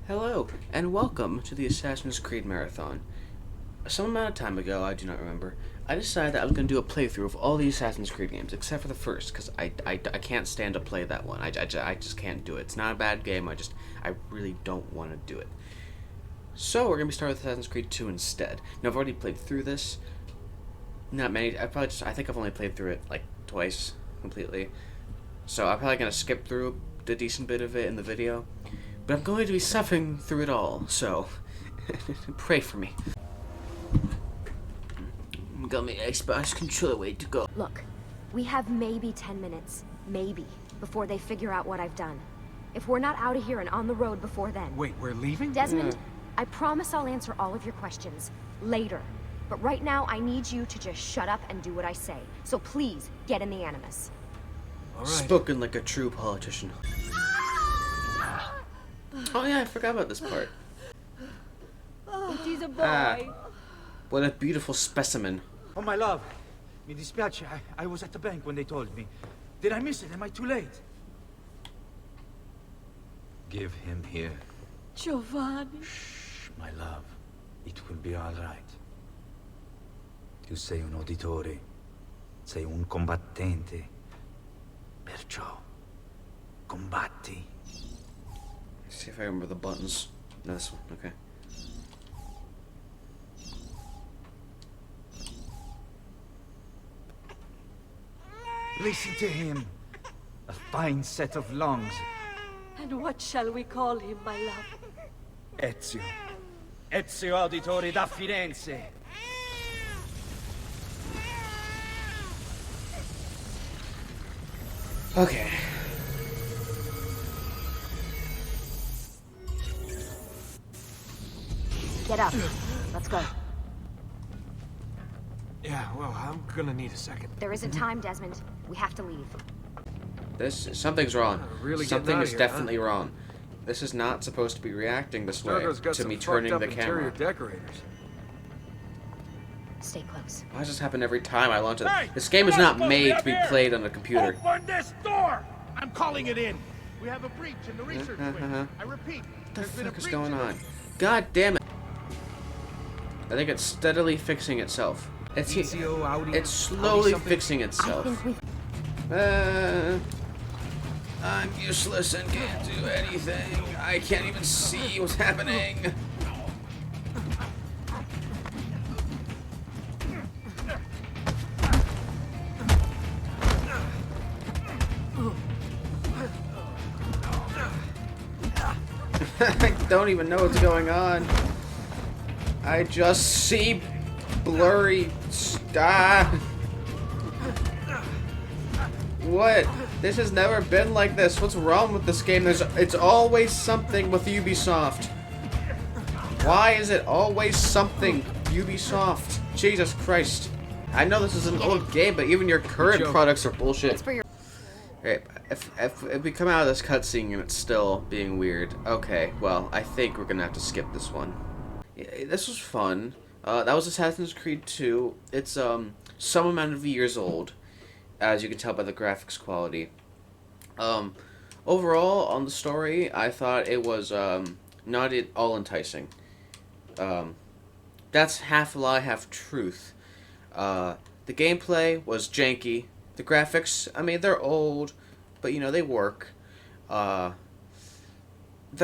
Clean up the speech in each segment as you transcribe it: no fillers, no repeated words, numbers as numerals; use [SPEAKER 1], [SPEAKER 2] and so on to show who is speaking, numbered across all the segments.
[SPEAKER 1] Hello, and welcome to the Assassin's Creed Marathon. Some amount of time ago, I do not remember, I decided that I was going to do a playthrough of all the Assassin's Creed games, except for the first, because I can't stand to play that one. I just can't do it. It's not a bad game, I really don't want to do it. So, we're going to be starting with Assassin's Creed 2 instead. Now, I've already played through this. Not many. I think I've only played through it, like, twice, completely. So, I'm probably going to skip through a decent bit of it in the video. But I'm going to be suffering through it all, so pray for me. Got my Xbox controller ready to go.
[SPEAKER 2] Look, we have maybe 10 minutes, maybe, before they figure out what I've done. If we're not out of here and on the road before then...
[SPEAKER 3] Wait, we're leaving?
[SPEAKER 2] Desmond, I promise I'll answer all of your questions later. But right now, I need you to just shut up and do what I say. So please, get in the Animus.
[SPEAKER 3] All right.
[SPEAKER 1] Spoken like a true politician. Oh yeah, I forgot about this part.
[SPEAKER 2] It is a boy.
[SPEAKER 1] What a beautiful specimen.
[SPEAKER 4] Oh, my love. Mi dispiace. I was at the bank when they told me. Did I miss it? Am I too late? Give him here.
[SPEAKER 2] Giovanni.
[SPEAKER 4] Shh, my love. It will be all right. Tu sei un uditore. Sei un combattente. Perciò, combatti.
[SPEAKER 1] Let's see if I remember the buttons. No, this one. Okay.
[SPEAKER 4] Listen to him. A fine set of lungs.
[SPEAKER 5] And what shall we call him, my love?
[SPEAKER 4] Ezio. Ezio Auditore da Firenze.
[SPEAKER 1] Okay.
[SPEAKER 2] Get up. Let's go.
[SPEAKER 3] Yeah, well, I'm gonna need a second.
[SPEAKER 2] There isn't time, Desmond. We have to leave.
[SPEAKER 1] Something's wrong.
[SPEAKER 3] Really
[SPEAKER 1] Something
[SPEAKER 3] getting
[SPEAKER 1] is
[SPEAKER 3] out of here,
[SPEAKER 1] definitely wrong. This is not supposed to be reacting this way
[SPEAKER 3] Stargo's got
[SPEAKER 1] to
[SPEAKER 3] some
[SPEAKER 1] me
[SPEAKER 3] fucked
[SPEAKER 1] turning
[SPEAKER 3] up
[SPEAKER 1] the camera.
[SPEAKER 3] interior decorators.
[SPEAKER 2] Stay close.
[SPEAKER 1] Why does this happen every time I launch it?
[SPEAKER 6] Hey,
[SPEAKER 1] This game is
[SPEAKER 6] you're
[SPEAKER 1] not
[SPEAKER 6] not
[SPEAKER 1] made
[SPEAKER 6] supposed
[SPEAKER 1] to
[SPEAKER 6] to be
[SPEAKER 1] be
[SPEAKER 6] up here.
[SPEAKER 1] played on a computer.
[SPEAKER 6] Open this door! I'm calling it in. We have a breach in the research wing. I repeat,
[SPEAKER 1] What the
[SPEAKER 6] there's been a
[SPEAKER 1] fuck is
[SPEAKER 6] breach
[SPEAKER 1] going
[SPEAKER 6] in the-
[SPEAKER 1] on? God damn it! I think it's steadily fixing itself.
[SPEAKER 4] Ezio Audi.
[SPEAKER 1] It's slowly
[SPEAKER 4] something.
[SPEAKER 1] fixing
[SPEAKER 2] I
[SPEAKER 1] itself.
[SPEAKER 2] think we've...
[SPEAKER 1] I'm useless and can't do anything. I can't even see what's happening. I don't even know what's going on. I just see blurry stuff. What? This has never been like this. What's wrong with this game? It's always something with Ubisoft. Why is it always something? Ubisoft. Jesus Christ. I know this is an old game, but even your current products are bullshit.
[SPEAKER 2] It's for your...
[SPEAKER 1] Alright, if we come out of this cutscene and it's still being weird, okay, well, I think we're gonna have to skip this one. Yeah, this was fun. That was Assassin's Creed 2. It's, some amount of years old, as you can tell by the graphics quality. Overall, on the story, I thought it was, not at all enticing. That's half lie, half truth. The gameplay was janky. The graphics, I mean, they're old, but, you know, they work. The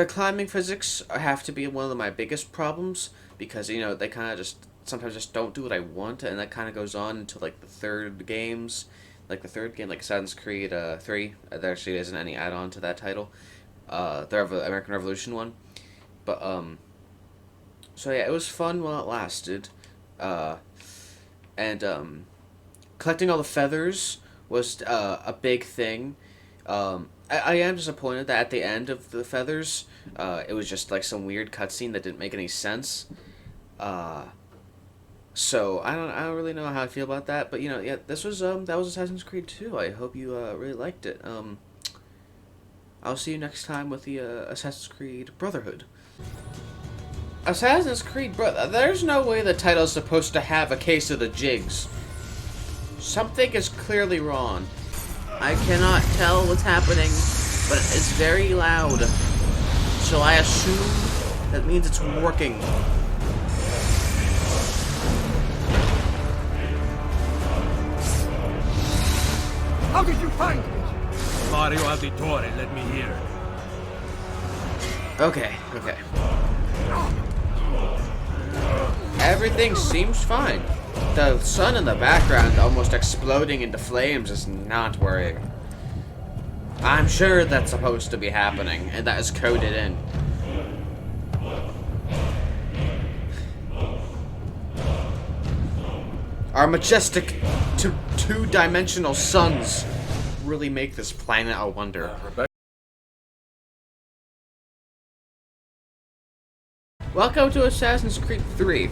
[SPEAKER 1] climbing physics have to be one of my biggest problems, because, you know, they kind of just, sometimes just don't do what I want, and that kind of goes on until, like, the third game, like Assassin's Creed 3, there actually isn't any add-on to that title, the American Revolution one, but, so yeah, it was fun while it lasted, and, collecting all the feathers was a big thing. I am disappointed that at the end of the feathers, it was just like some weird cutscene that didn't make any sense. So I don't really know how I feel about that. But you know, yeah, that was Assassin's Creed 2. I hope you really liked it. I'll see you next time with the Assassin's Creed Brotherhood. Assassin's Creed there's no way the title's supposed to have a case of the jigs. Something is clearly wrong. I cannot tell what's happening, but it's very loud. so I assume that means it's working.
[SPEAKER 3] How did you find me?
[SPEAKER 6] Mario Auditore, let me hear.
[SPEAKER 1] Okay, okay. Everything seems fine. The sun in the background almost exploding into flames is not worrying. I'm sure that's supposed to be happening, and that is coded in. Our majestic two-dimensional suns really make this planet a wonder. Welcome to Assassin's Creed 3.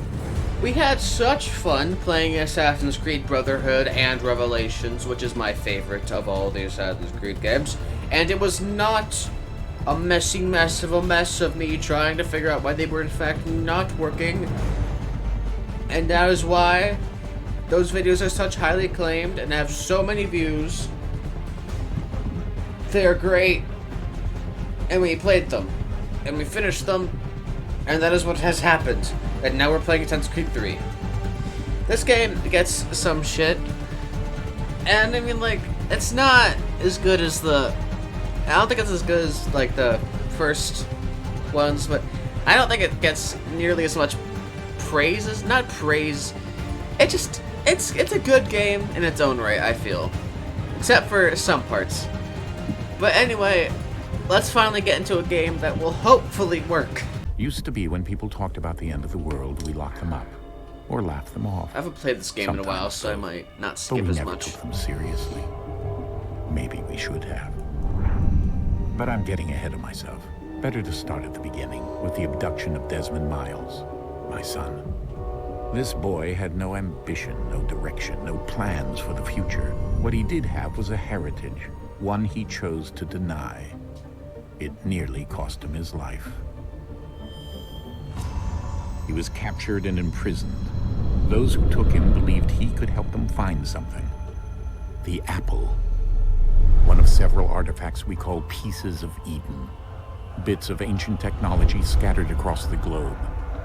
[SPEAKER 1] We had such fun playing Assassin's Creed Brotherhood and Revelations, which is my favorite of all the Assassin's Creed games, and it was not a messy mess of me trying to figure out why they were in fact not working, and that is why those videos are such highly acclaimed and have so many views. They're great, and we played them, and we finished them, and that is what has happened. And now we're playing Assassin's Creed 3. This game gets some shit, and I mean, like, it's not as good as I don't think it's as good as, like, the first ones, but I don't think it gets nearly as much praise as, not praise, it's a good game in its own right, I feel. Except for some parts. But anyway, let's finally get into a game that will hopefully work.
[SPEAKER 7] Used to be when people talked about the end of the world, we locked them up or laughed them off.
[SPEAKER 1] I haven't played this game in a while,
[SPEAKER 7] Sometimes
[SPEAKER 1] so I
[SPEAKER 7] so.
[SPEAKER 1] might not
[SPEAKER 7] But
[SPEAKER 1] skip
[SPEAKER 7] we
[SPEAKER 1] as
[SPEAKER 7] never
[SPEAKER 1] much.
[SPEAKER 7] took them seriously. Maybe we should have. But I'm getting ahead of myself. Better to start at the beginning with the abduction of Desmond Miles, my son. This boy had no ambition, no direction, no plans for the future. What he did have was a heritage, one he chose to deny. It nearly cost him his life. He was captured and imprisoned. Those who took him believed he could help them find something. The apple. One of several artifacts we call pieces of Eden. Bits of ancient technology scattered across the globe.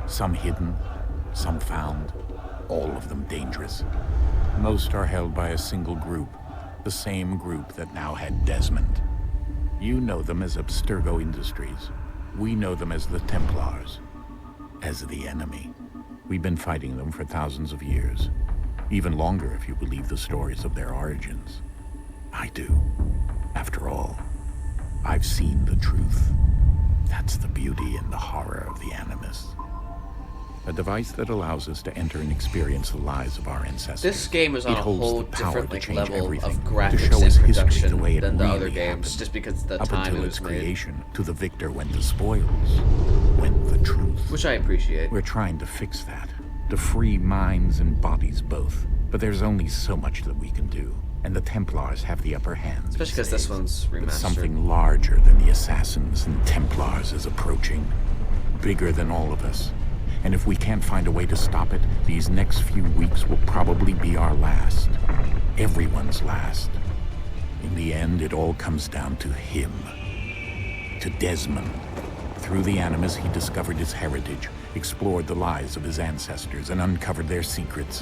[SPEAKER 7] Some hidden, some found, all of them dangerous. Most are held by a single group, the same group that now had Desmond. You know them as Abstergo Industries. We know them as the Templars. As the enemy. We've been fighting them for thousands of years. Even longer if you believe the stories of their origins. I do. After all, I've seen the truth. That's the beauty and the horror of the Animus. A device that allows us to enter and experience the lives of our ancestors.
[SPEAKER 1] This game is on
[SPEAKER 7] It
[SPEAKER 1] a
[SPEAKER 7] holds
[SPEAKER 1] whole
[SPEAKER 7] the power
[SPEAKER 1] different
[SPEAKER 7] to
[SPEAKER 1] like,
[SPEAKER 7] change
[SPEAKER 1] level
[SPEAKER 7] everything,
[SPEAKER 1] of
[SPEAKER 7] to
[SPEAKER 1] graphics
[SPEAKER 7] show
[SPEAKER 1] and
[SPEAKER 7] us history
[SPEAKER 1] production
[SPEAKER 7] the way it
[SPEAKER 1] than the
[SPEAKER 7] really
[SPEAKER 1] other games,
[SPEAKER 7] happened.
[SPEAKER 1] just because the
[SPEAKER 7] Up
[SPEAKER 1] time
[SPEAKER 7] until
[SPEAKER 1] it
[SPEAKER 7] its
[SPEAKER 1] was made,
[SPEAKER 7] creation, to the victor went the spoils, went the truth.
[SPEAKER 1] which I appreciate.
[SPEAKER 7] We're trying to fix that, to free minds and bodies both. But there's only so much that we can do, and the Templars have the upper hand.
[SPEAKER 1] Especially because this one's
[SPEAKER 7] But
[SPEAKER 1] remastered.
[SPEAKER 7] something larger than the Assassins and Templars is approaching, bigger than all of us. And if we can't find a way to stop it, these next few weeks will probably be our last. Everyone's last. In the end, it all comes down to him. To Desmond. Through the Animus, he discovered his heritage, explored the lives of his ancestors, and uncovered their secrets.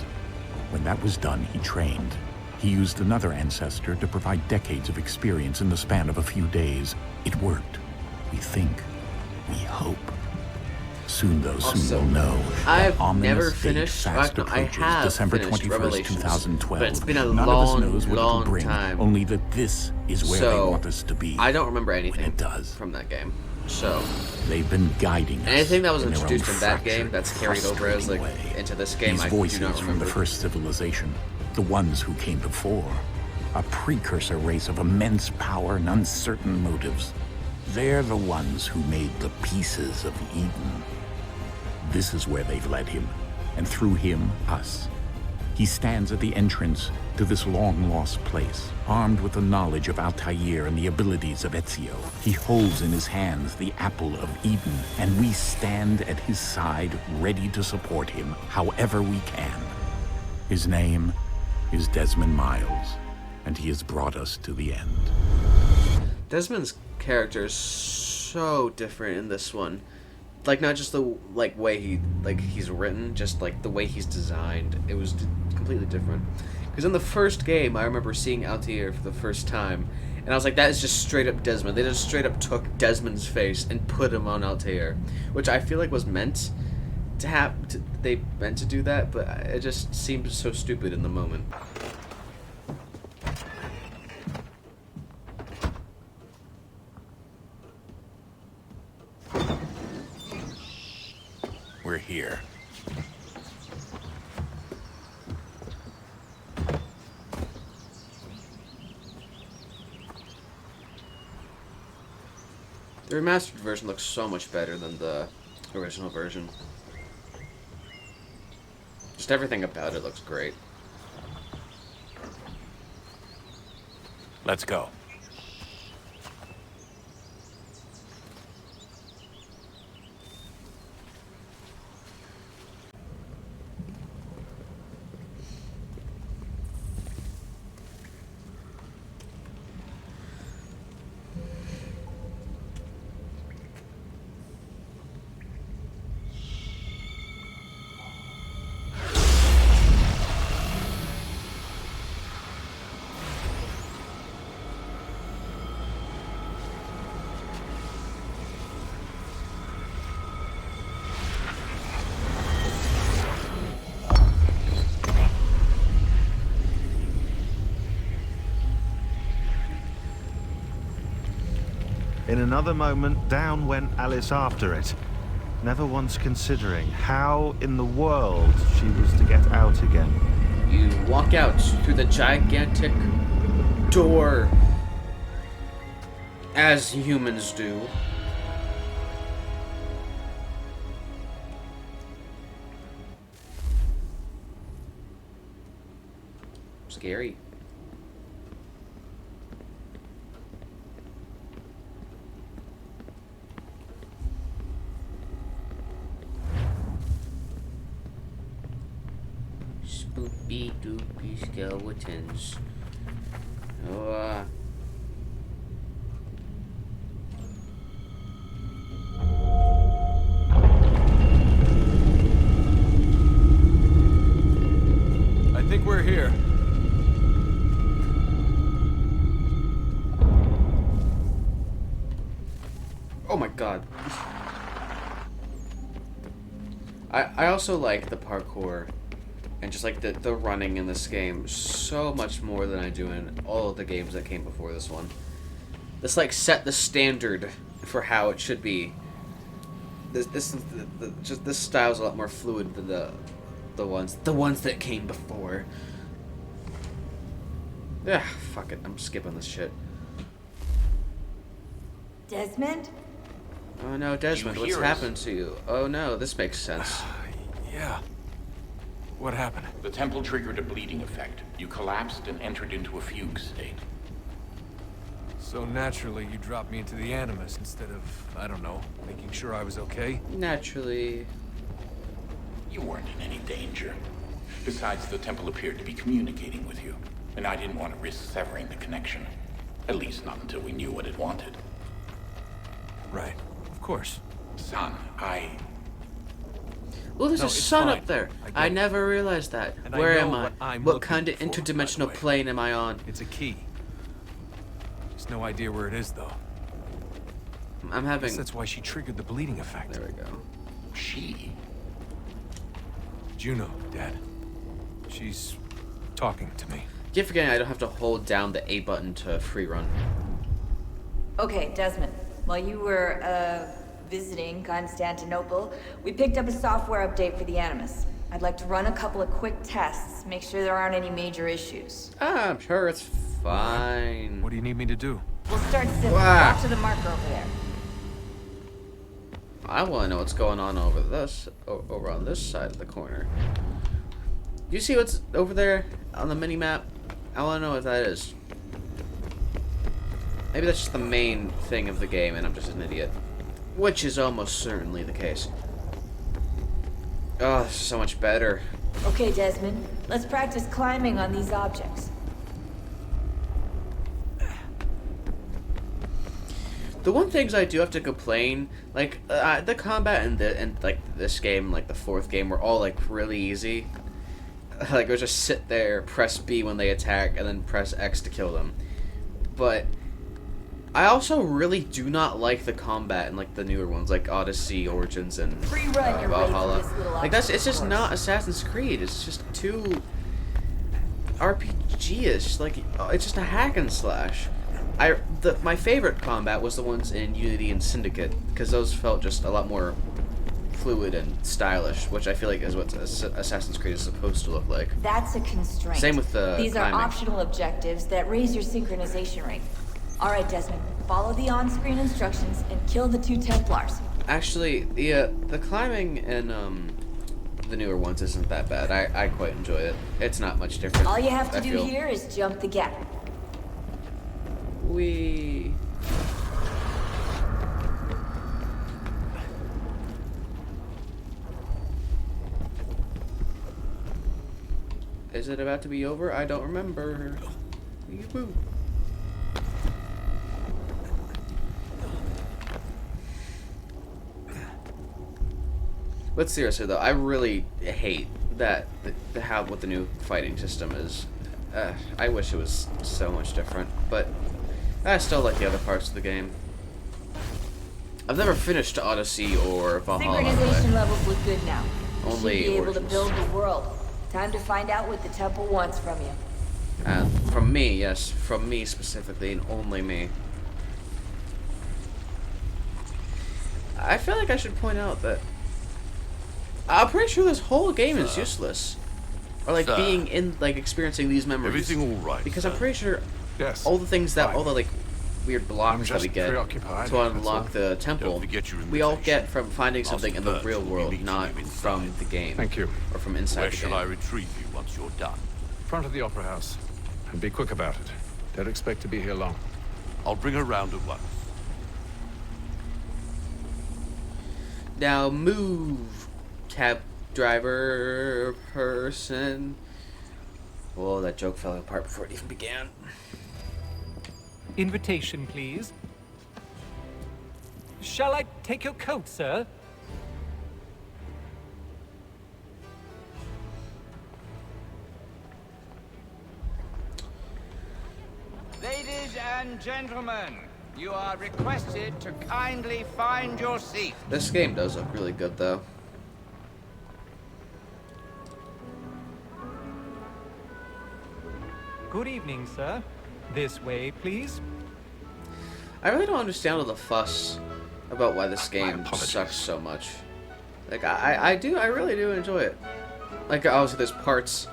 [SPEAKER 7] When that was done, he trained. He used another ancestor to provide decades of experience in the span of a few days. It worked. We think. We hope. Soon, though, soon we'll know.
[SPEAKER 1] I've
[SPEAKER 7] That ominous
[SPEAKER 1] never
[SPEAKER 7] date
[SPEAKER 1] finished.
[SPEAKER 7] fast
[SPEAKER 1] I
[SPEAKER 7] approaches,
[SPEAKER 1] have
[SPEAKER 7] December
[SPEAKER 1] finished
[SPEAKER 7] 21st,
[SPEAKER 1] Revelations,
[SPEAKER 7] 2012.
[SPEAKER 1] but it's been a
[SPEAKER 7] None of us
[SPEAKER 1] long,
[SPEAKER 7] knows what it'll
[SPEAKER 1] long
[SPEAKER 7] bring,
[SPEAKER 1] time.
[SPEAKER 7] only that this is where they
[SPEAKER 1] So,
[SPEAKER 7] want us to be.
[SPEAKER 1] I don't remember
[SPEAKER 7] when
[SPEAKER 1] anything
[SPEAKER 7] it does.
[SPEAKER 1] from that game. So,
[SPEAKER 7] They've been guiding us.
[SPEAKER 1] anything that was
[SPEAKER 7] in their
[SPEAKER 1] introduced
[SPEAKER 7] own
[SPEAKER 1] in that game
[SPEAKER 7] fractured,
[SPEAKER 1] that's carried over as like
[SPEAKER 7] frustrating way.
[SPEAKER 1] into this game,
[SPEAKER 7] These
[SPEAKER 1] I do
[SPEAKER 7] voices
[SPEAKER 1] not
[SPEAKER 7] from
[SPEAKER 1] remember.
[SPEAKER 7] the first civilization, the ones who came before, a precursor race of immense power and uncertain motives. They're the ones who made the pieces of Eden. This is where they've led him, and through him, us. He stands at the entrance to this long-lost place, armed with the knowledge of Altair and the abilities of Ezio. He holds in his hands the apple of Eden, and we stand at his side, ready to support him however we can. His name is Desmond Miles, and he has brought us to the end.
[SPEAKER 1] Desmond's character is so different in this one. Like, not just the way he's written, just like the way he's designed. It was completely different. Because in the first game, I remember seeing Altair for the first time, and I was like, that is just straight up Desmond. They just straight up took Desmond's face and put him on Altair, which I feel like was meant to have. They meant to do that, but it just seemed so stupid in the moment.
[SPEAKER 7] We're here.
[SPEAKER 1] The remastered version looks so much better than the original version. Just everything about it looks great.
[SPEAKER 7] Let's go.
[SPEAKER 8] In another moment, down went Alice after it, never once considering how in the world she was to get out again.
[SPEAKER 1] You walk out through the gigantic door, as humans do. Scary. Spoopy doopy skeletons. Oh,
[SPEAKER 3] I think we're here.
[SPEAKER 1] oh my god. I also like the parkour and just like the running in this game so much more than I do in all of the games that came before this one. This like set the standard for how it should be. This style's a lot more fluid than the ones that came before. Yeah, fuck it. I'm skipping this shit.
[SPEAKER 9] Desmond?
[SPEAKER 1] Oh no, Desmond,
[SPEAKER 7] You
[SPEAKER 1] what's
[SPEAKER 7] hear us?
[SPEAKER 1] happened to you? Oh no, this makes sense.
[SPEAKER 3] Yeah. What happened?
[SPEAKER 7] The temple triggered a bleeding effect. You collapsed and entered into a fugue state.
[SPEAKER 3] So naturally, you dropped me into the Animus instead of, I don't know, making sure I was okay?
[SPEAKER 1] Naturally.
[SPEAKER 7] You weren't in any danger. Besides, the temple appeared to be communicating with you, and I didn't want to risk severing the connection. At least not until we knew what it wanted.
[SPEAKER 3] Right. Of course.
[SPEAKER 7] Son,
[SPEAKER 1] Well, there's
[SPEAKER 3] No,
[SPEAKER 1] a
[SPEAKER 3] it's
[SPEAKER 1] sun
[SPEAKER 3] fine.
[SPEAKER 1] up there.
[SPEAKER 3] I get
[SPEAKER 1] I
[SPEAKER 3] it.
[SPEAKER 1] never realized that.
[SPEAKER 3] And I
[SPEAKER 1] Where
[SPEAKER 3] know
[SPEAKER 1] am I?
[SPEAKER 3] what I'm
[SPEAKER 1] What
[SPEAKER 3] looking
[SPEAKER 1] kind of
[SPEAKER 3] for, by the
[SPEAKER 1] interdimensional
[SPEAKER 3] way.
[SPEAKER 1] plane am I on?
[SPEAKER 3] It's a key. Just no idea where it is, though.
[SPEAKER 1] I'm
[SPEAKER 3] I
[SPEAKER 1] having...
[SPEAKER 3] guess that's why she triggered the bleeding effect.
[SPEAKER 1] There we go.
[SPEAKER 7] she...
[SPEAKER 3] Juno, Dad. She's talking to me.
[SPEAKER 1] Keep forgetting I don't have to hold down the A button to free run.
[SPEAKER 9] Okay, Desmond. While you were, visiting Constantinople, we picked up a software update for the Animus. I'd like to run a couple of quick tests, make sure there aren't any major issues.
[SPEAKER 1] Ah, I'm sure it's fine.
[SPEAKER 3] What do you need me to do?
[SPEAKER 9] We'll start simple.
[SPEAKER 1] Wow.
[SPEAKER 9] Walk to the marker over there.
[SPEAKER 1] I want to know what's going on over on this side of the corner. You see what's over there on the mini map? I want to know what that is. Maybe that's just the main thing of the game, and I'm just an idiot. Which is almost certainly the case. Oh, this is so much better.
[SPEAKER 9] Okay, Desmond. Let's practice climbing on these objects.
[SPEAKER 1] The one things I do have to complain, like the combat in like this game, like the fourth game, were all like really easy. Like, it was just sit there, press B when they attack, and then press X to kill them. But I also really do not like the combat in like the newer ones, like Odyssey, Origins, and Valhalla. Like it's just not Assassin's Creed. It's just too RPG-ish. Like it's just a hack and slash. My favorite combat was the ones in Unity and Syndicate, because those felt just a lot more fluid and stylish, which I feel like is what Assassin's Creed is supposed to look like.
[SPEAKER 9] That's a constraint.
[SPEAKER 1] Same with the
[SPEAKER 9] These
[SPEAKER 1] climbing.
[SPEAKER 9] are optional objectives that raise your synchronization rate. Alright, Desmond, follow the on-screen instructions and kill the 2 Templars.
[SPEAKER 1] Actually, the climbing in the newer ones isn't that bad. I quite enjoy it. It's not much different.
[SPEAKER 9] All you have to
[SPEAKER 1] I
[SPEAKER 9] do
[SPEAKER 1] feel.
[SPEAKER 9] here is jump the gap.
[SPEAKER 1] Wee. Is it about to be over? I don't remember. Woo. But seriously though, I really hate that what the new fighting system is. I wish it was so much different, but I still like the other parts of the game. I've never finished Odyssey or Valhalla.
[SPEAKER 9] Synchronization levels look good now. You
[SPEAKER 1] Only
[SPEAKER 9] should be able to
[SPEAKER 1] Origins.
[SPEAKER 9] build the world. Time to find out what the temple wants from you.
[SPEAKER 1] From me, yes. From me specifically, and only me. I feel like I should point out that I'm pretty sure this whole game is useless. Or like being in, like experiencing these memories.
[SPEAKER 10] Everything all right?
[SPEAKER 1] Because I'm pretty sure
[SPEAKER 3] Yes.
[SPEAKER 1] all the things that,
[SPEAKER 3] Fine.
[SPEAKER 1] all the like weird blocks that we
[SPEAKER 3] just
[SPEAKER 1] get
[SPEAKER 3] preoccupied,
[SPEAKER 1] to
[SPEAKER 3] that's
[SPEAKER 1] unlock
[SPEAKER 3] all.
[SPEAKER 1] the temple,
[SPEAKER 10] Don't forget your
[SPEAKER 1] we all
[SPEAKER 10] invitation.
[SPEAKER 1] get from finding something in the
[SPEAKER 10] Ask
[SPEAKER 1] real
[SPEAKER 10] Bert
[SPEAKER 1] world,
[SPEAKER 10] when we
[SPEAKER 1] not
[SPEAKER 10] meet you
[SPEAKER 1] from
[SPEAKER 10] inside.
[SPEAKER 1] the game.
[SPEAKER 3] Thank you.
[SPEAKER 1] Or from inside
[SPEAKER 10] Where
[SPEAKER 1] the
[SPEAKER 10] shall
[SPEAKER 1] game.
[SPEAKER 10] I retrieve you once you're done?
[SPEAKER 3] Front of the Opera House. And be quick about it. Don't expect to be here long.
[SPEAKER 10] I'll bring her round at once.
[SPEAKER 1] Now move, cab driver person. Whoa, that joke fell apart before it even began.
[SPEAKER 11] Invitation, please. Shall I take your coat, sir?
[SPEAKER 12] Ladies and gentlemen, you are requested to kindly find your seat.
[SPEAKER 1] This game does look really good, though.
[SPEAKER 11] Good evening, sir. This way, please.
[SPEAKER 1] I really don't understand all the fuss about why this game sucks so much. Like, I really do enjoy it. Like, obviously there's parts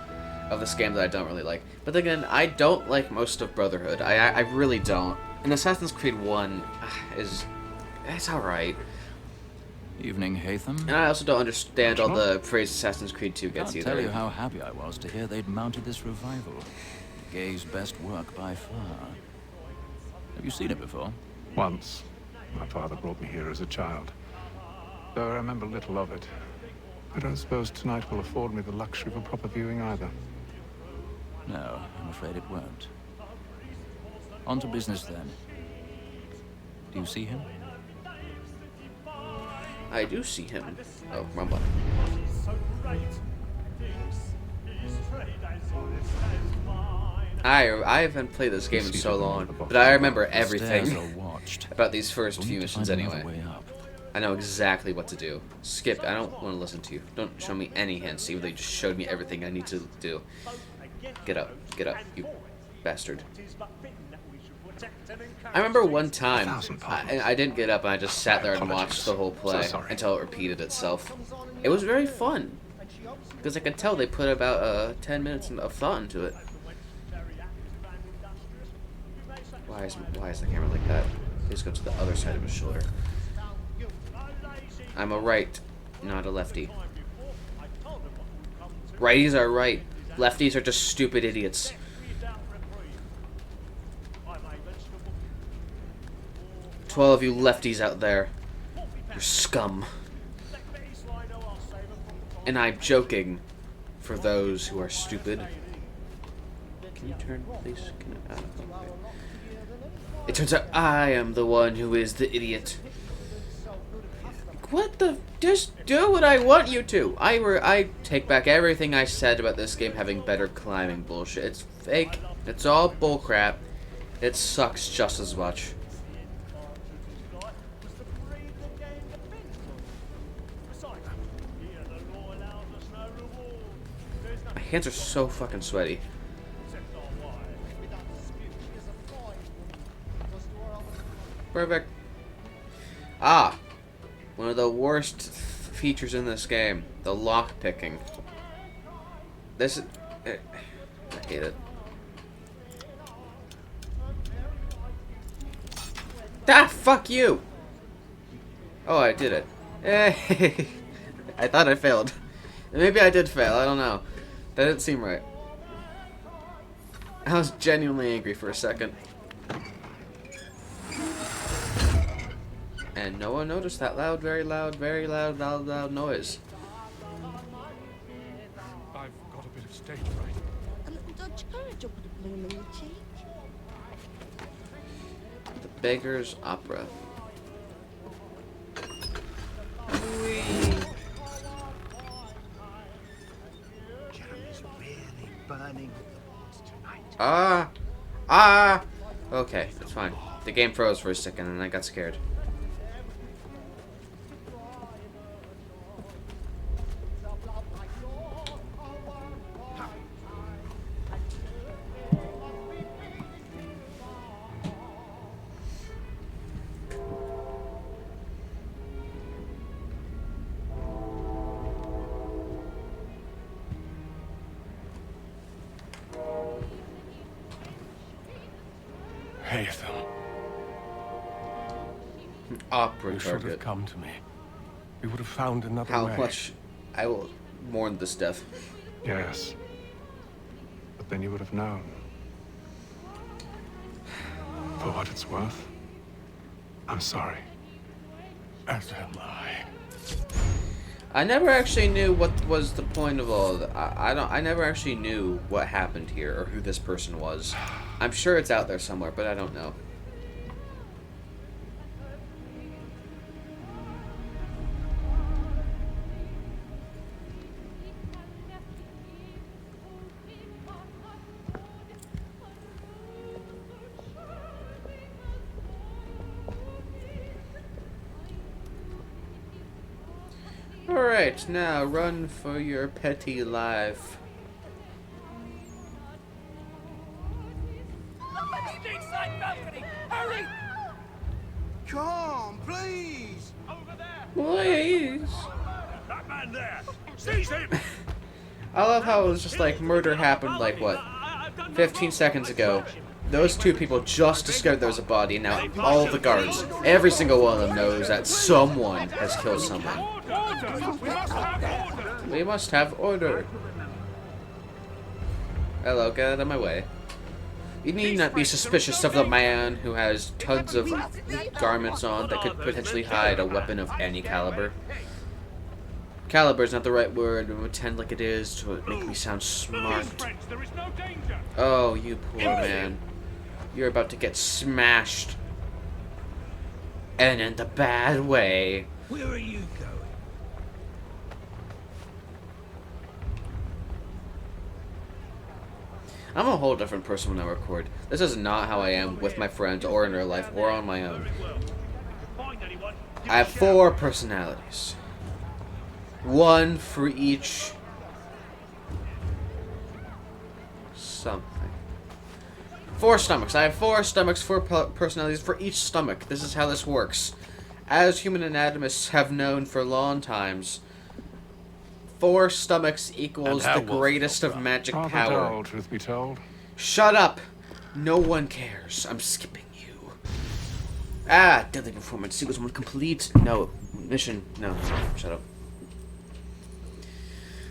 [SPEAKER 1] of this game that I don't really like. But again, I don't like most of Brotherhood. I really don't. And Assassin's Creed 1 it's alright.
[SPEAKER 13] Evening, Hatham.
[SPEAKER 1] And I also don't understand all the praise Assassin's Creed 2 gets
[SPEAKER 13] Can't
[SPEAKER 1] either.
[SPEAKER 13] tell you how happy I was to hear they'd mounted this revival. Gay's best work by far. Have you seen it before?
[SPEAKER 3] Once. My father brought me here as a child. Though I remember little of it. I don't suppose tonight will afford me the luxury of a proper viewing either.
[SPEAKER 13] No, I'm afraid it won't. On to business then. Do you see him?
[SPEAKER 1] I do see him. Oh, wrong button. I haven't played this game in so long, but I remember everything about these first few missions anyway. I know exactly what to do. Skip, I don't want to listen to you. Don't show me any hints, even though you just showed me everything I need to do. Get up, you bastard. I remember one time, I didn't get up and I just sat there and watched the whole play until it repeated itself. It was very fun, because I could tell they put about 10 minutes of thought into it. Why is the camera like that? Please go to the other side of his shoulder. I'm a right, not a lefty. Righties are right. Lefties are just stupid idiots. To all of you lefties out there, you're scum. And I'm joking for those who are stupid. Can you turn, please? It turns out I am the one who is the idiot. What the? Just do what I want you to. I take back everything I said about this game having better climbing bullshit. It's fake. It's all bullcrap. It sucks just as much. My hands are so fucking sweaty. Perfect. Ah! One of the worst features in this game. The lock picking. This is... I hate it. Ah, fuck you! Oh, I did it. Hey! I thought I failed. Maybe I did fail, I don't know. That didn't seem right. I was genuinely angry for a second. And no one noticed that loud, very loud noise.
[SPEAKER 3] I've got a bit of stage fright.
[SPEAKER 5] A little Dutch courage will put a bloom in your cheek.
[SPEAKER 1] The Beggar's Opera.
[SPEAKER 4] Jeremy's really burning the boards tonight.
[SPEAKER 1] Ah! Okay, that's fine. The game froze for a second and I got scared.
[SPEAKER 3] Haytham.
[SPEAKER 1] Opera
[SPEAKER 3] You should have
[SPEAKER 1] target.
[SPEAKER 3] come to me. We would have found another
[SPEAKER 1] How
[SPEAKER 3] way.
[SPEAKER 1] much I will mourn this death.
[SPEAKER 3] Yes. But then you would have known. For what it's worth, I'm sorry. As am I.
[SPEAKER 1] I never actually knew what was the point of all of that. I never actually knew what happened here or who this person was. I'm sure it's out there somewhere, but I don't know. Alright, now run for your petty life.
[SPEAKER 6] Hurry!
[SPEAKER 12] Come, please!
[SPEAKER 6] Over there!
[SPEAKER 1] Please.
[SPEAKER 6] That man there! Seize him!
[SPEAKER 1] I love how it was just like murder happened like what, 15 seconds ago. Those two people just discovered there was a body, and now all the guards, every single one of them knows that someone has killed someone. We must have order. Hello, get out of my way. You need not be suspicious of the man who has tons of garments on that could potentially hide a weapon of any caliber. Caliber is not the right word, but pretend like it is to make me sound smart. Oh, you poor man. You're about to get smashed. And in the bad way.
[SPEAKER 12] Where are you going?
[SPEAKER 1] I'm a whole different person when I record. This is not how I am with my friends or in real life or on my own. I have 4 personalities. One for each something. 4 stomachs. I have 4 stomachs, 4 personalities for each stomach. This is how this works. As human anatomists have known for long times, 4 stomachs equals the greatest of magic power.
[SPEAKER 3] Dull, truth be told.
[SPEAKER 1] Shut up! No one cares. I'm skipping you. Ah, deadly performance. Sequence 1 complete. No. Mission. No. Shut up.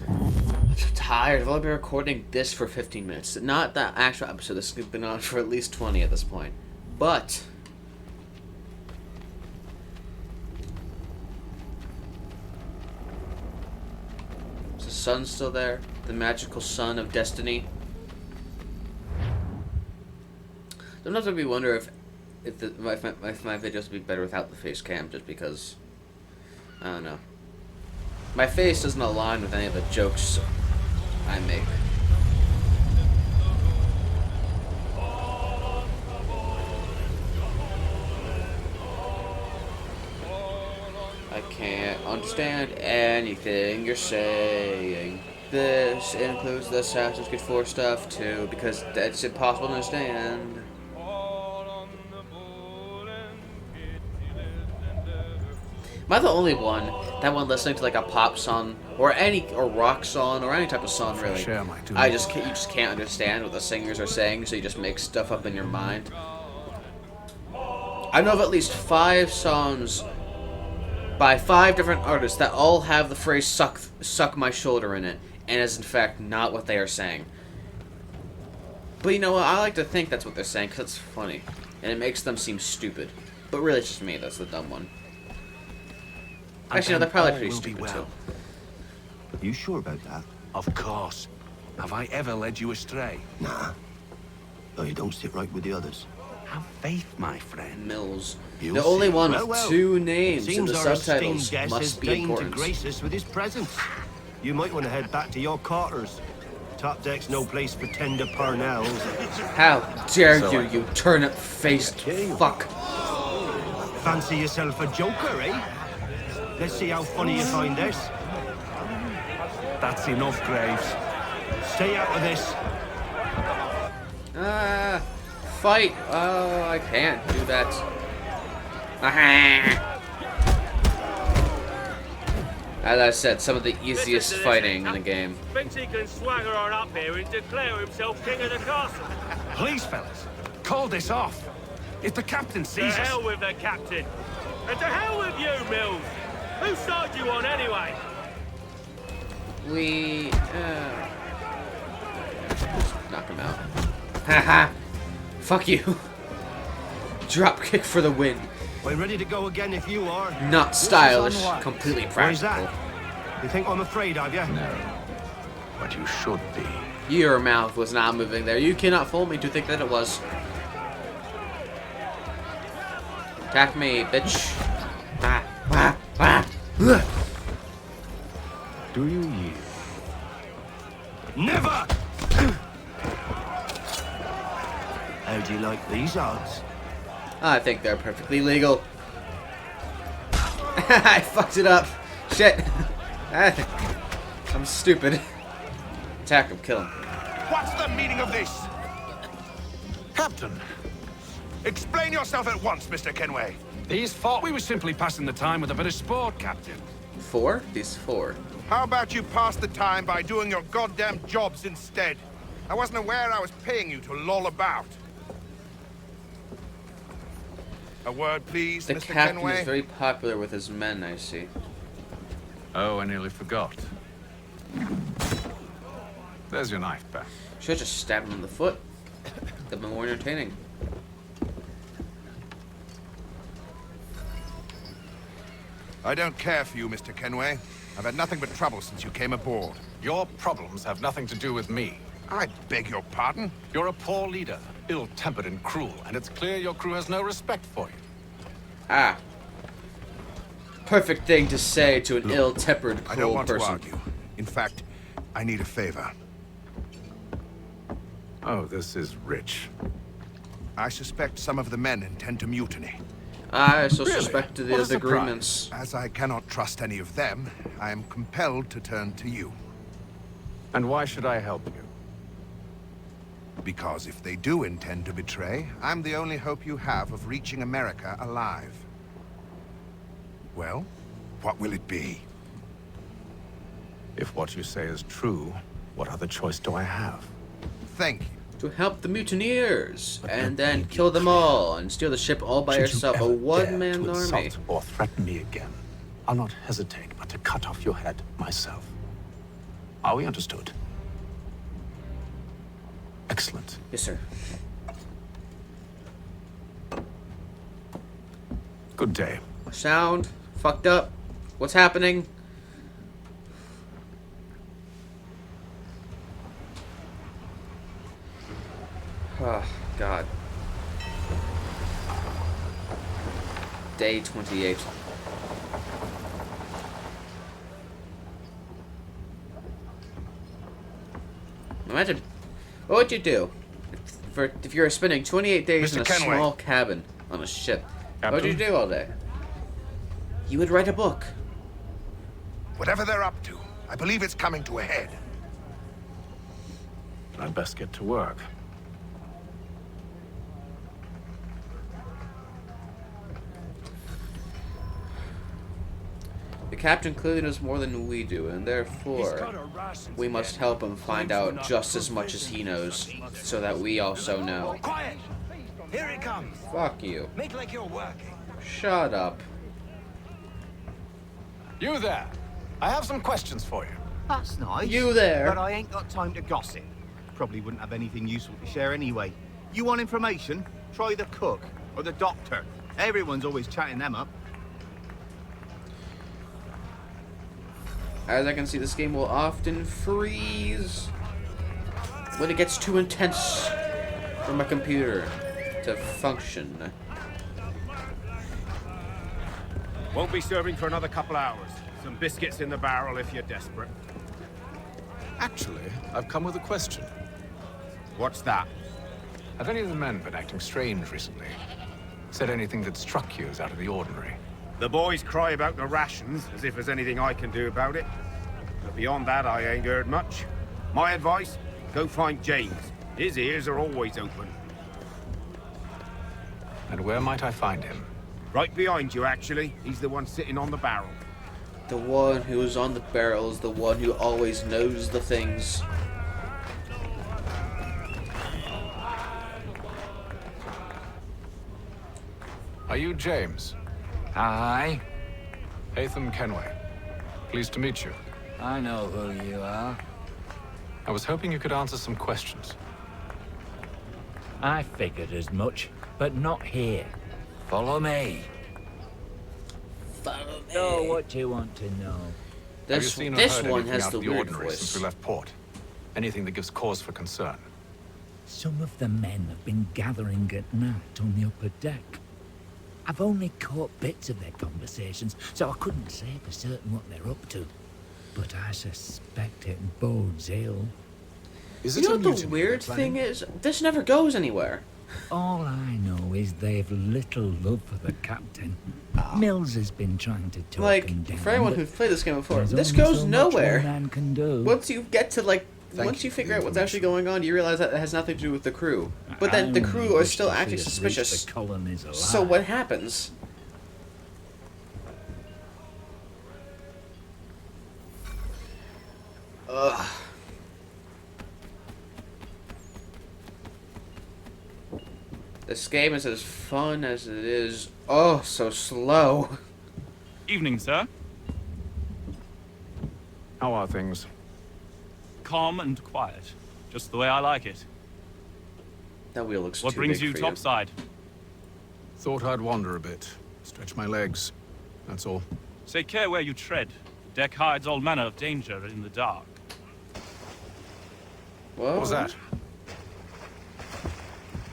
[SPEAKER 1] I'm so tired. I've only been recording this for 15 minutes. Not the actual episode. This has been on for at least 20 at this point. But is the sun still there? The magical sun of destiny? Sometimes we wonder if if my videos would be better without the face cam, just because I don't know. My face doesn't align with any of the jokes I make. I can't understand anything you're saying. This includes the Assassin's Creed 4 stuff too, because it's impossible to understand. Am I the only one listening to like a pop song or rock song or any type of song really?
[SPEAKER 3] Fresh air might do
[SPEAKER 1] You
[SPEAKER 3] more.
[SPEAKER 1] just can't understand what the singers are saying, so you just make stuff up in your mind. I know of at least 5 songs by 5 different artists that all have the phrase "suck my shoulder" in it, and is in fact not what they are saying. But you know what? I like to think that's what they're saying because it's funny, and it makes them seem stupid. But really, it's just me that's the dumb one. Actually, no, they're probably pretty stupid too.
[SPEAKER 14] You sure about that?
[SPEAKER 6] Of course. Have I ever led you astray?
[SPEAKER 14] Nah. Oh, you don't sit right with the others.
[SPEAKER 6] Have faith, my friend.
[SPEAKER 1] Mills.
[SPEAKER 14] You'll
[SPEAKER 1] The only
[SPEAKER 14] see.
[SPEAKER 1] one
[SPEAKER 14] Well,
[SPEAKER 1] with
[SPEAKER 14] well.
[SPEAKER 1] 2 names in
[SPEAKER 14] Seems
[SPEAKER 1] the
[SPEAKER 14] our
[SPEAKER 1] subtitles
[SPEAKER 14] esteemed guest
[SPEAKER 1] must
[SPEAKER 14] has
[SPEAKER 1] be
[SPEAKER 14] deigned to
[SPEAKER 1] important.
[SPEAKER 14] grace us with his presence. You might want to head back to your quarters. Top deck's no place for tender parnels.
[SPEAKER 1] How dare you, you turnip-faced fuck.
[SPEAKER 14] Fancy yourself a joker, eh? Let's see how funny you find this.
[SPEAKER 6] That's enough, Graves.
[SPEAKER 14] Stay out of this.
[SPEAKER 1] Fight! Oh, I can't do that. As I said, some of the easiest fighting in the game.
[SPEAKER 15] Thinks he can swagger on up here and declare himself king of the castle.
[SPEAKER 6] Please, fellas, call this off. If the captain
[SPEAKER 15] To
[SPEAKER 6] sees us...
[SPEAKER 15] hell with the captain. And to hell with you, Mills. Whose side you on anyway?
[SPEAKER 1] We... knock him out. Haha! Fuck you. Drop kick for the win.
[SPEAKER 14] We're ready to go again if you are.
[SPEAKER 1] Not stylish, completely
[SPEAKER 14] Where's
[SPEAKER 1] practical.
[SPEAKER 14] that? You think I'm afraid of you?
[SPEAKER 3] No. But you should be.
[SPEAKER 1] Your mouth was not moving there. You cannot fool me to think that it was. Attack me, bitch.
[SPEAKER 3] Do you yield?
[SPEAKER 14] Never! How do you like these odds?
[SPEAKER 1] I think they're perfectly legal. I fucked it up. Shit. I'm stupid. Attack him, kill him.
[SPEAKER 6] What's the meaning of this? Captain, explain yourself at once, Mr. Kenway.
[SPEAKER 3] These 4. We were simply passing the time with a bit of sport, Captain.
[SPEAKER 1] 4? These 4.
[SPEAKER 6] How about you pass the time by doing your goddamn jobs instead? I wasn't aware I was paying you to loll about. A word, please,
[SPEAKER 1] The
[SPEAKER 6] Mr.
[SPEAKER 1] captain
[SPEAKER 6] Kenway.
[SPEAKER 1] is very popular with his men, I see.
[SPEAKER 3] Oh, I nearly forgot. There's your knife back.
[SPEAKER 1] Should have just stabbed him in the foot. That'd been more entertaining.
[SPEAKER 6] I don't care for you, Mr. Kenway. I've had nothing but trouble since you came aboard.
[SPEAKER 3] Your problems have nothing to do with me.
[SPEAKER 6] I beg your pardon?
[SPEAKER 3] You're a poor leader, ill-tempered and cruel, and it's clear your crew has no respect for you.
[SPEAKER 1] Ah. Perfect thing to say to an ill-tempered,
[SPEAKER 6] I don't
[SPEAKER 1] cruel
[SPEAKER 6] want
[SPEAKER 1] person.
[SPEAKER 6] to argue. In fact, I need a favor.
[SPEAKER 3] Oh, this is rich.
[SPEAKER 6] I suspect some of the men intend to mutiny.
[SPEAKER 1] I also suspected the agreements.
[SPEAKER 6] As I cannot trust any of them, I am compelled to turn to you.
[SPEAKER 3] And why should I help you?
[SPEAKER 6] Because if they do intend to betray, I'm the only hope you have of reaching America alive. Well, what will it be?
[SPEAKER 3] If what you say is true, what other choice do I have?
[SPEAKER 6] Thank you.
[SPEAKER 1] To help the mutineers, and then kill them all, and steal the ship all by yourself. A one-man
[SPEAKER 3] to
[SPEAKER 1] army.
[SPEAKER 3] insult or threaten me again, I'll not hesitate but to cut off your head myself. Are we understood? Excellent.
[SPEAKER 1] Yes, sir.
[SPEAKER 3] Good day.
[SPEAKER 1] Sound fucked up. What's happening? Oh, God. Day 28. Imagine, what would you do if you were spending 28 days in a
[SPEAKER 6] Mr. Kenway.
[SPEAKER 1] small cabin on a ship? What would you
[SPEAKER 3] Captain?
[SPEAKER 1] do all day? You would write a book.
[SPEAKER 6] Whatever they're up to, I believe it's coming to a head.
[SPEAKER 3] I'd best get to work.
[SPEAKER 1] The captain clearly knows more than we do, and therefore we must help him find out just as much as he knows, so that we also know.
[SPEAKER 14] Quiet! Here it comes.
[SPEAKER 1] Fuck you.
[SPEAKER 14] Make like you're working.
[SPEAKER 1] Shut up.
[SPEAKER 3] You there! I have some questions for you.
[SPEAKER 4] That's nice.
[SPEAKER 1] You there.
[SPEAKER 4] But I ain't got time to gossip. Probably wouldn't have anything useful to share anyway. You want information? Try the cook or the doctor. Everyone's always chatting them up.
[SPEAKER 1] As I can see, this game will often freeze when it gets too intense for my computer to function.
[SPEAKER 15] Won't be serving for another couple hours. Some biscuits in the barrel if you're desperate.
[SPEAKER 3] Actually, I've come with a question.
[SPEAKER 15] What's that?
[SPEAKER 3] Have any of the men been acting strange recently? Said anything that struck you as out of the ordinary?
[SPEAKER 15] The boys cry about the rations, as if there's anything I can do about it. But beyond that, I ain't heard much. My advice, go find James. His ears are always open.
[SPEAKER 3] And where might I find him?
[SPEAKER 15] Right behind you, actually. He's the one sitting on the barrel.
[SPEAKER 1] The one who is on the barrel is the one who always knows the things.
[SPEAKER 3] Are you James?
[SPEAKER 16] Aye.
[SPEAKER 3] Hatham Kenway. Pleased to meet you.
[SPEAKER 16] I know who you are.
[SPEAKER 3] I was hoping you could answer some questions.
[SPEAKER 16] I figured as much, but not here. Follow me.
[SPEAKER 1] Follow me.
[SPEAKER 16] Know what you want to know.
[SPEAKER 3] Have you
[SPEAKER 1] This
[SPEAKER 3] seen or
[SPEAKER 1] this
[SPEAKER 3] heard
[SPEAKER 1] one
[SPEAKER 3] anything
[SPEAKER 1] has
[SPEAKER 3] out
[SPEAKER 1] the
[SPEAKER 3] of the
[SPEAKER 1] weird
[SPEAKER 3] ordinary since we
[SPEAKER 1] voice.
[SPEAKER 3] left port? Anything that gives cause for concern?
[SPEAKER 16] Some of the men have been gathering at night on the upper deck. I've only caught bits of their conversations, so I couldn't say for certain what they're up to. But I suspect it bodes ill.
[SPEAKER 1] You know what the weird thing is? This never goes anywhere.
[SPEAKER 16] All I know is they've little love for the captain. Mills has been trying to talk
[SPEAKER 1] Like,
[SPEAKER 16] him down,
[SPEAKER 1] for anyone
[SPEAKER 16] but
[SPEAKER 1] who's played this game before,
[SPEAKER 16] there's
[SPEAKER 1] this
[SPEAKER 16] only
[SPEAKER 1] goes
[SPEAKER 16] so much
[SPEAKER 1] nowhere.
[SPEAKER 16] one man can do.
[SPEAKER 1] Once you get to, like,
[SPEAKER 3] Thank
[SPEAKER 1] once you
[SPEAKER 3] you for
[SPEAKER 1] figure
[SPEAKER 3] the
[SPEAKER 1] out what's actually going on, you realize that it has nothing to do with the crew. But then the
[SPEAKER 16] I
[SPEAKER 1] crew
[SPEAKER 16] only
[SPEAKER 1] are
[SPEAKER 16] wish
[SPEAKER 1] still
[SPEAKER 16] to see
[SPEAKER 1] acting
[SPEAKER 16] us reach
[SPEAKER 1] suspicious.
[SPEAKER 16] the colonies alive.
[SPEAKER 1] So what happens? Ugh. This game is as fun as it is, oh, so slow.
[SPEAKER 17] Evening, sir.
[SPEAKER 3] How are things?
[SPEAKER 17] Calm and quiet. Just the way I like it.
[SPEAKER 1] That wheel looks
[SPEAKER 17] What
[SPEAKER 1] too
[SPEAKER 17] brings
[SPEAKER 1] big
[SPEAKER 17] you
[SPEAKER 1] for
[SPEAKER 17] topside?
[SPEAKER 3] Thought I'd wander a bit. Stretch my legs. That's all.
[SPEAKER 17] Take care where you tread. The deck hides all manner of danger in the dark.
[SPEAKER 1] What
[SPEAKER 3] was that?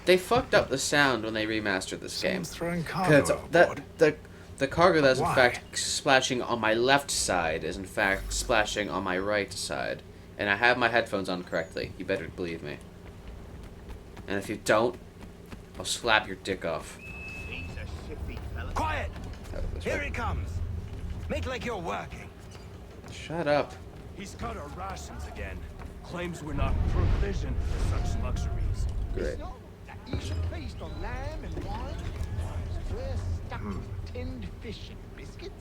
[SPEAKER 1] They fucked up the sound when they remastered this game.
[SPEAKER 3] Throwing cargo
[SPEAKER 1] Because the cargo that's in
[SPEAKER 3] Why?
[SPEAKER 1] fact splashing on my left side is in fact splashing on my right side. And I have my headphones on correctly. You better believe me. And if you don't, I'll slap your dick off.
[SPEAKER 14] Quiet!
[SPEAKER 1] Oh, that's
[SPEAKER 14] Here
[SPEAKER 1] right.
[SPEAKER 14] it comes. Make like you're working.
[SPEAKER 1] Shut up.
[SPEAKER 15] He's cut our rations again. Claims we're not provisioned for such luxuries.
[SPEAKER 1] Great.
[SPEAKER 18] You should feast on lamb and wine. We're stuck with tinned fish and biscuits.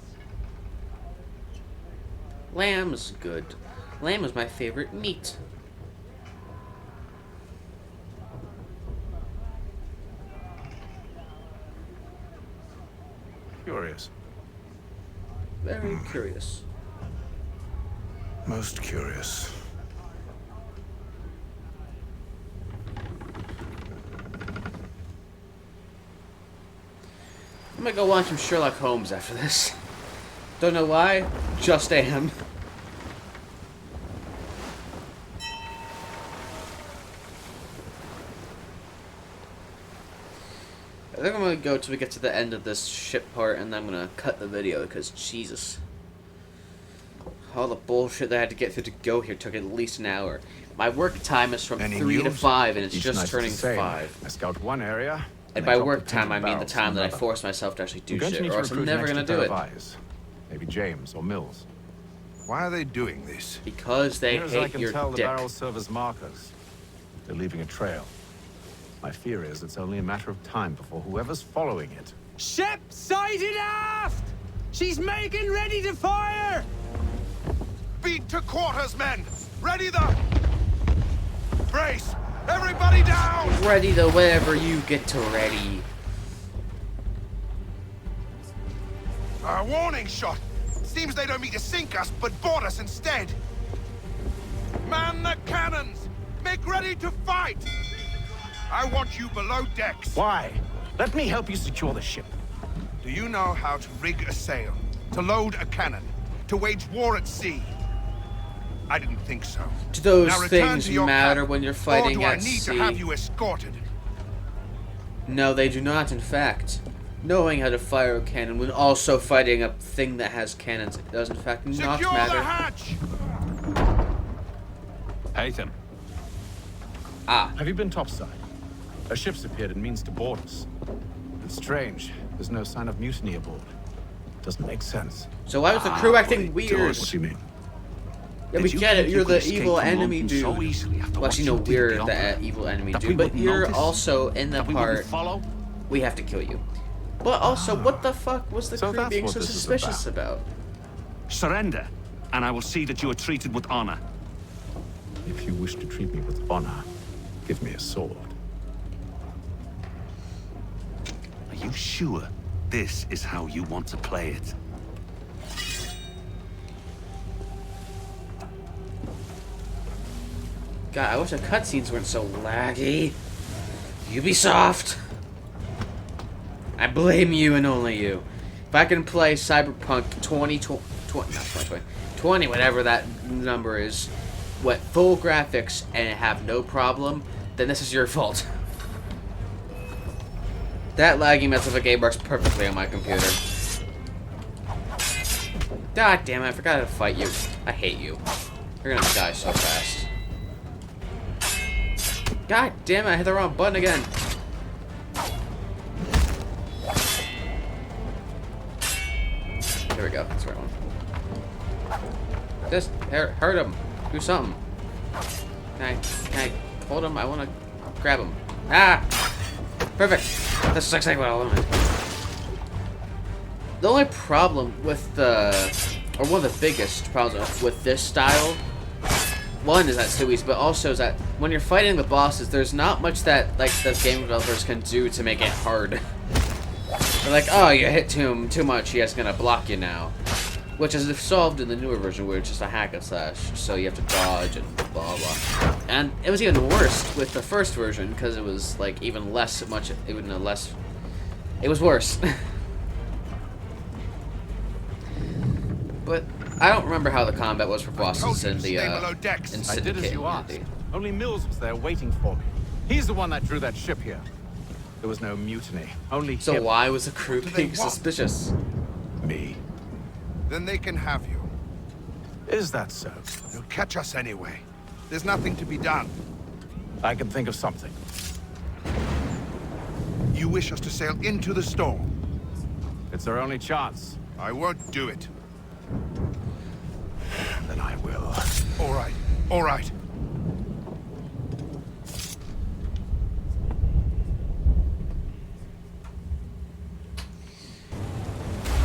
[SPEAKER 1] Lamb's good. Lamb is my favorite meat.
[SPEAKER 3] Curious.
[SPEAKER 1] Very curious.
[SPEAKER 3] Most curious.
[SPEAKER 1] I'm gonna go watch some Sherlock Holmes after this. Don't know why, just am. think I'm gonna go till we get to the end of this ship part, and then I'm gonna cut the video because Jesus, all the bullshit that I had to get through to go here took at least an hour. My work time is from
[SPEAKER 3] Any
[SPEAKER 1] 3 to
[SPEAKER 3] news?
[SPEAKER 1] 5, and it's
[SPEAKER 3] Each
[SPEAKER 1] just
[SPEAKER 3] night's
[SPEAKER 1] turning
[SPEAKER 3] the same.
[SPEAKER 1] 5.
[SPEAKER 3] I scout one area.
[SPEAKER 1] And
[SPEAKER 3] I
[SPEAKER 1] by
[SPEAKER 3] drop
[SPEAKER 1] work
[SPEAKER 3] the
[SPEAKER 1] time, I
[SPEAKER 3] painted
[SPEAKER 1] mean the
[SPEAKER 3] barrels
[SPEAKER 1] time
[SPEAKER 3] in
[SPEAKER 1] that I
[SPEAKER 3] another.
[SPEAKER 1] force myself to actually do
[SPEAKER 3] I'm going to
[SPEAKER 1] shit,
[SPEAKER 3] need
[SPEAKER 1] or
[SPEAKER 3] to
[SPEAKER 1] else I'm
[SPEAKER 3] recruit an
[SPEAKER 1] never gonna
[SPEAKER 3] extra
[SPEAKER 1] do
[SPEAKER 3] pair
[SPEAKER 1] it.
[SPEAKER 3] of eyes. Maybe James or Mills.
[SPEAKER 6] Why are they doing this?
[SPEAKER 1] Because they
[SPEAKER 3] Near as I
[SPEAKER 1] hate
[SPEAKER 3] can
[SPEAKER 1] your
[SPEAKER 3] tell, the
[SPEAKER 1] dick.
[SPEAKER 3] barrels serve as markers. They're leaving a trail. My fear is it's only a matter of time before whoever's following it.
[SPEAKER 19] Ship sighted aft! She's making ready to fire!
[SPEAKER 6] Beat to quarters, men! Ready the... Brace! Everybody down!
[SPEAKER 1] Ready to whenever you get to ready.
[SPEAKER 6] A warning shot! Seems they don't mean to sink us, but board us instead. Man the cannons! Make ready to fight! I want you below decks.
[SPEAKER 3] Why? Let me help you secure the ship.
[SPEAKER 6] Do you know how to rig a sail? To load a cannon? To wage war at sea? I didn't think so.
[SPEAKER 1] Do those
[SPEAKER 6] Now return
[SPEAKER 1] things
[SPEAKER 6] to your
[SPEAKER 1] matter
[SPEAKER 6] cabin,
[SPEAKER 1] when you're fighting
[SPEAKER 6] or do I
[SPEAKER 1] at
[SPEAKER 6] need
[SPEAKER 1] sea?
[SPEAKER 6] to have you escorted?
[SPEAKER 1] No, they do not, in fact. Knowing how to fire a cannon when also fighting a thing that has cannons does, in fact, not
[SPEAKER 6] Secure
[SPEAKER 1] matter.
[SPEAKER 6] the hatch!
[SPEAKER 3] Haytham. Have you been topside? A ship's appeared and means to board us. It's strange. There's no sign of mutiny aboard. Doesn't make sense.
[SPEAKER 1] So why was the crew acting weird?
[SPEAKER 3] What do you mean?
[SPEAKER 1] Yeah, we get it. You're the evil enemy dude. Well, actually, no, we're the evil enemy dude. But you're also in the part. We have to kill you. But also, what the fuck was the crew being so suspicious about?
[SPEAKER 20] Surrender, and I will see that you are treated with honor.
[SPEAKER 3] If you wish to treat me with honor, give me a sword.
[SPEAKER 20] Are you sure this is how you want to play it?
[SPEAKER 1] God, I wish the cutscenes weren't so laggy. Ubisoft! I blame you and only you. If I can play Cyberpunk 20, whatever that number is, with full graphics and have no problem, then this is your fault. That laggy mess of a game works perfectly on my computer. God damn it, I forgot to fight you. I hate you. You're gonna die so fast. God damn it, I hit the wrong button again. There we go, that's the right one. Just hurt him. Do something. Can I hold him? I want to grab him. Ah! Perfect. That's exactly what I wanted. The only problem with or one of the biggest problems with this style, one is that it's too easy, but also is that when you're fighting the bosses, there's not much that like the game developers can do to make it hard. They're like, oh, you hit too much, he is gonna block you now. Which is solved in the newer version where it's just a hack and slash, so you have to dodge and blah blah. And it was even worse with the first version because it was like it was worse. But I don't remember how the combat was for bosses in the
[SPEAKER 3] I did as you asked. Only Mills was there waiting for me. He's the one that drew that ship here. There was no mutiny. Only
[SPEAKER 1] So
[SPEAKER 3] him.
[SPEAKER 1] why was the crew being suspicious?
[SPEAKER 3] Me.
[SPEAKER 6] Then they can have you.
[SPEAKER 3] Is that so?
[SPEAKER 6] They'll catch us anyway. There's nothing to be done.
[SPEAKER 3] I can think of something.
[SPEAKER 6] You wish us to sail into the storm?
[SPEAKER 3] It's our only chance.
[SPEAKER 6] I won't do it.
[SPEAKER 3] Then I will.
[SPEAKER 6] All right. All right.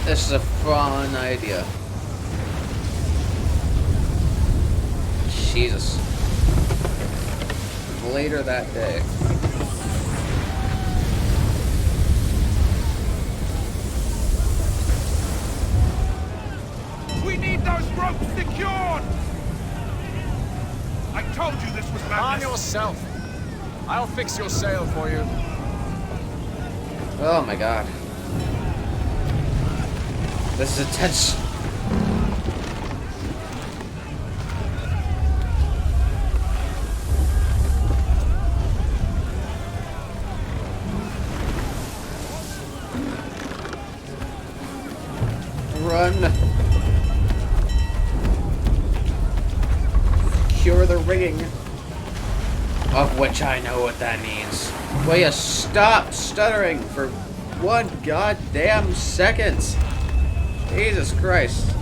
[SPEAKER 1] This is a fun idea. Jesus. Later that day.
[SPEAKER 6] We need those ropes secured! I told you this was madness.
[SPEAKER 3] Arm yourself. I'll fix your sail for you.
[SPEAKER 1] Oh my god. This is intense. the ringing. Of which I know what that means. Will you stop stuttering for 1 goddamn second? Jesus Christ.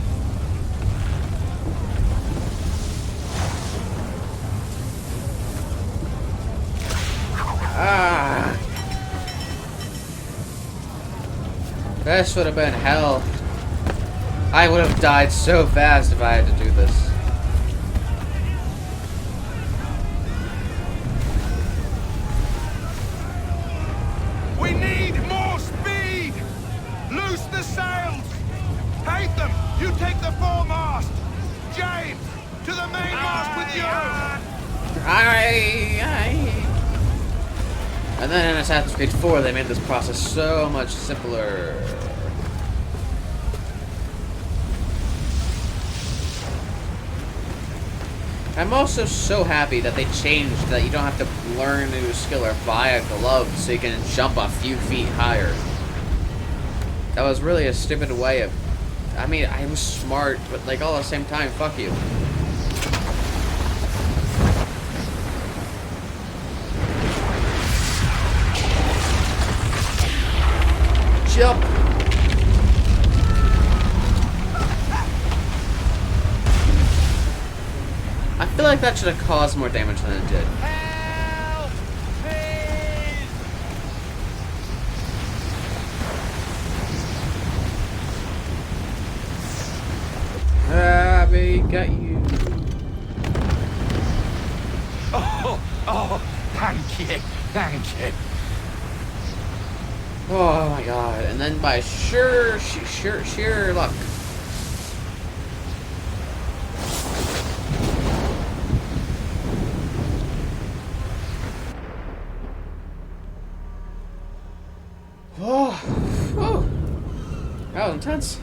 [SPEAKER 1] Ah. This would have been hell. I would have died so fast if I had to do this.
[SPEAKER 6] We need more speed! Loose the sails! Haytham, you take the foremast! James, to the mainmast with you!
[SPEAKER 1] Aye. And then in Assassin's Creed 4, they made this process so much simpler. I'm also so happy that they changed that you don't have to learn a new skill or buy a glove so you can jump a few feet higher. That was really a stupid way of... I mean, I was smart, but like all at the same time, fuck you. Jump! I feel like that should have caused more damage than it did.
[SPEAKER 6] Help! Please!
[SPEAKER 1] Abby, got you.
[SPEAKER 3] Oh, thank you, thank you.
[SPEAKER 1] Oh my god, and then by sheer luck. Oh, that was intense.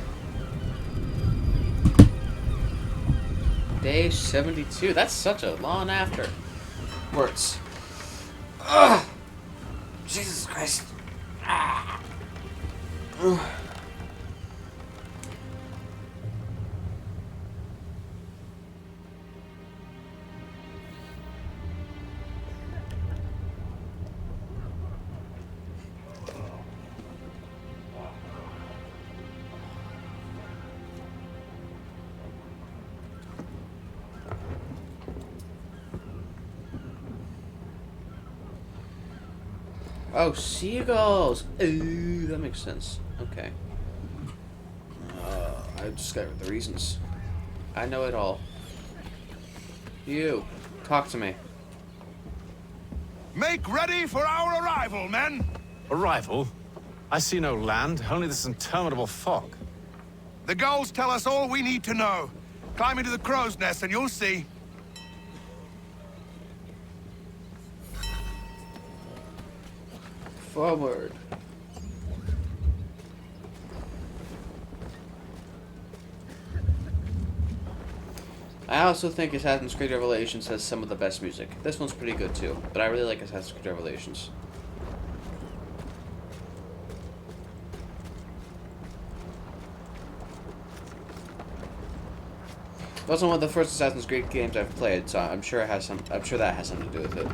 [SPEAKER 1] Day 72. That's such a long after. Words. Ugh. Jesus Christ. Ah. Ugh. Oh, seagulls! Ooh, that makes sense. Okay. I discovered the reasons. I know it all. You, talk to me.
[SPEAKER 6] Make ready for our arrival, men!
[SPEAKER 3] Arrival? I see no land, only this interminable fog.
[SPEAKER 6] The gulls tell us all we need to know. Climb into the crow's nest and you'll see.
[SPEAKER 1] Forward. I also think Assassin's Creed Revelations has some of the best music. This one's pretty good too, but I really like Assassin's Creed Revelations. It wasn't one of the first Assassin's Creed games I've played, so I'm sure it has some. I'm sure that has something to do with it.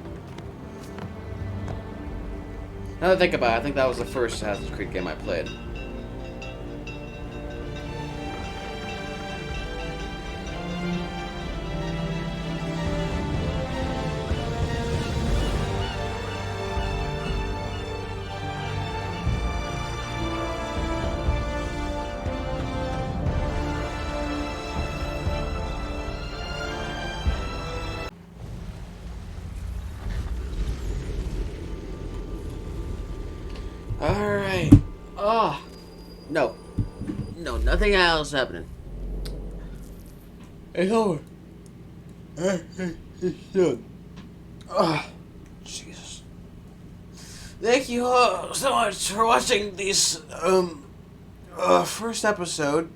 [SPEAKER 1] Now that I think about it, I think that was the first Assassin's Creed game I played. Alright. Oh. No. No, nothing else happening. It's over. It's done. Oh. Jesus. Thank you all so much for watching this, first episode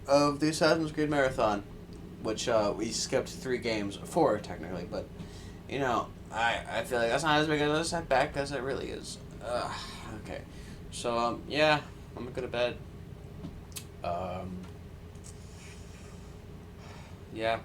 [SPEAKER 1] of the Assassin's Creed Marathon. Which, we skipped 3 games. 4, technically, but, you know, I feel like that's not as big of a setback as it really is. Okay, so, yeah, I'm gonna go to bed. Yeah.